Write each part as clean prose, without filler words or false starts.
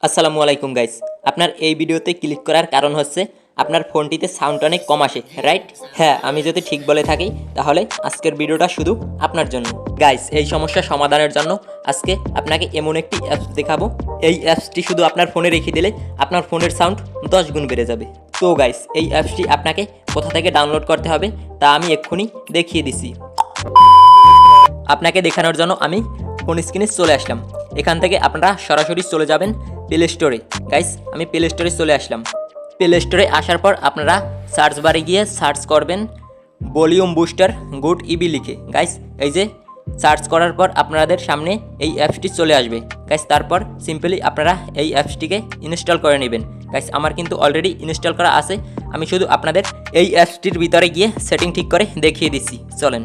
আসসালামু আলাইকুম গাইস, আপনার এই ভিডিওতে ক্লিক করার কারণ হচ্ছে আপনার ফোনটিতে সাউন্ড অনেক কম আসে, রাইট? হ্যাঁ, আমি যদি ঠিক বলে থাকি তাহলে আজকের ভিডিওটা শুধু আপনার জন্য। গাইস, এই সমস্যা সমাধানের জন্য আজকে আপনাকে এমন একটি অ্যাপস দেখাবো। এই অ্যাপসটি শুধু আপনার ফোনে রেখে দিলে আপনার ফোনের সাউন্ড 10 গুণ বেড়ে যাবে। তো গাইস, এই অ্যাপসটি আপনাকে কোথা থেকে ডাউনলোড করতে হবে তা আমি এক্ষুনি দেখিয়ে দিছি। আপনাকে দেখানোর জন্য আমি ফোন স্ক্রিনে চলে আসলাম। এখান থেকে আপনারা সরাসরি চলে যাবেন প্লে স্টোরে। গাইস, আমি প্লে স্টোরে চলে আসলাম। প্লে স্টোরে আসার পর আপনারা সার্চ বারে গিয়ে সার্চ করবেন ভলিউম বুস্টার গুড ইবি লিখে। গাইস, এই যে সার্চ করার পর আপনাদের সামনে এই অ্যাপসটি চলে আসবে। গাইস, তারপর সিম্পলি আপনারা এই অ্যাপসটিকে ইনস্টল করে নেবেন। গাইস, আমার কিন্তু অলরেডি ইনস্টল করা আছে। আমি শুধু আপনাদের এই অ্যাপসটির ভিতরে গিয়ে সেটিং ঠিক করে দেখিয়ে দিচ্ছি, চলেন।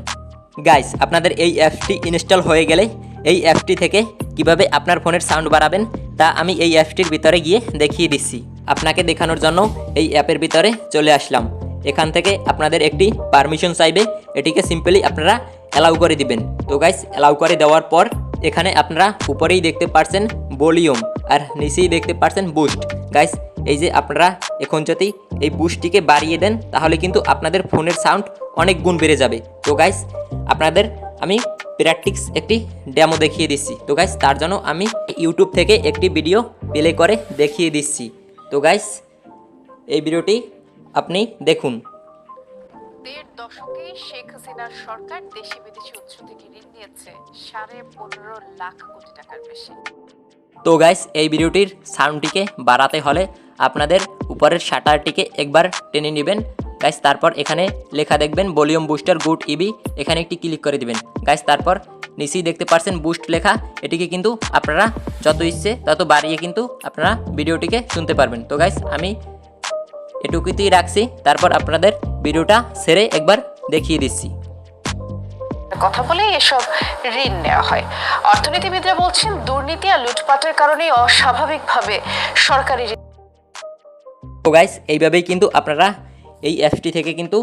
গাইস, আপনাদের এই অ্যাপসটি ইনস্টল হয়ে গেলে এই অ্যাপসটি থেকে কিভাবে আপনার ফোনের সাউন্ড বাড়াবেন তা আমি এই অ্যাপসটির ভিতরে গিয়ে দেখিয়ে দিচ্ছি। আপনাকে দেখানোর জন্য এই অ্যাপের ভিতরে চলে আসলাম। এখান থেকে আপনাদের একটি পারমিশন চাইবে, এটিকে সিম্পলি আপনারা অ্যালাউ করে দিবেন। তো গাইস, অ্যালাউ করে দেওয়ার পর এখানে আপনারা উপরেই দেখতে পাচ্ছেন ভলিউম আর নিচেই দেখতে পাচ্ছেন বুস্ট। গাইস, এই যে আপনারা এখন যদি এই বুস্টটিকে বাড়িয়ে দেন তাহলে কিন্তু আপনাদের ফোনের সাউন্ড অনেক গুণ বেড়ে যাবে। তো গাইস, আপনাদের আমি প্র্যাকটিক্স একটি ডেমো দেখিয়ে দিচ্ছি। তো গাইস, তার জন্য আমি ইউটিউব থেকে একটি ভিডিও প্লে করে দেখিয়ে দিচ্ছি। তো গাইস, এই ভিডিওটি আপনি দেখুন। দেড় দশকে শেখ হাসিনার সরকার দেশি বিদেশি উৎস থেকে ঋণ নিয়েছে 15.5 লাখ কোটি টাকার বেশি। তো গাইস, এই ভিডিওটির সাউন্ডটিকে বাড়াতে হলে আপনাদের উপরের শাটারটিকে একবার টেনে নেবেন। গাইস, তারপর এখানে লেখা দেখবেন ভলিউম বুস্টার গুড ইবি, এখানে একটি ক্লিক করে দিবেন। গাইস, তারপর নিচেই দেখতে পাচ্ছেন বুস্ট লেখা, এটিকে কিন্তু আপনারা যত ইচ্ছে তত বাড়িয়ে কিন্তু আপনারা ভিডিওটিকে শুনতে পারবেন। তো গাইস, আমি এটুকুতেই রাখছি, তারপর আপনাদের ভিডিওটা ছেড়ে একবার দেখিয়ে দিচ্ছি। কথা বলে এসব ঋণ নেওয়া হয়। অর্থনীতিবিদরা বলছেন দুর্নীতি আর লুটপাটের কারণে অস্বাভাবিকভাবে সরকারি ঋণ। তো গাইস, এইভাবেই কিন্তু আপনারা এই অ্যাপসটি থেকে কিন্তু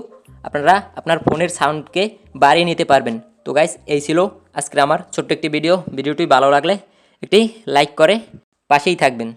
আপনারা আপনার ফোনের সাউন্ডকে বাড়িয়ে নিতে পারবেন। তো গাইস, এই ছিল আজকে আমার ছোট্ট একটি ভিডিওটি ভালো লাগলে একটি লাইক করে পাশেই থাকবেন।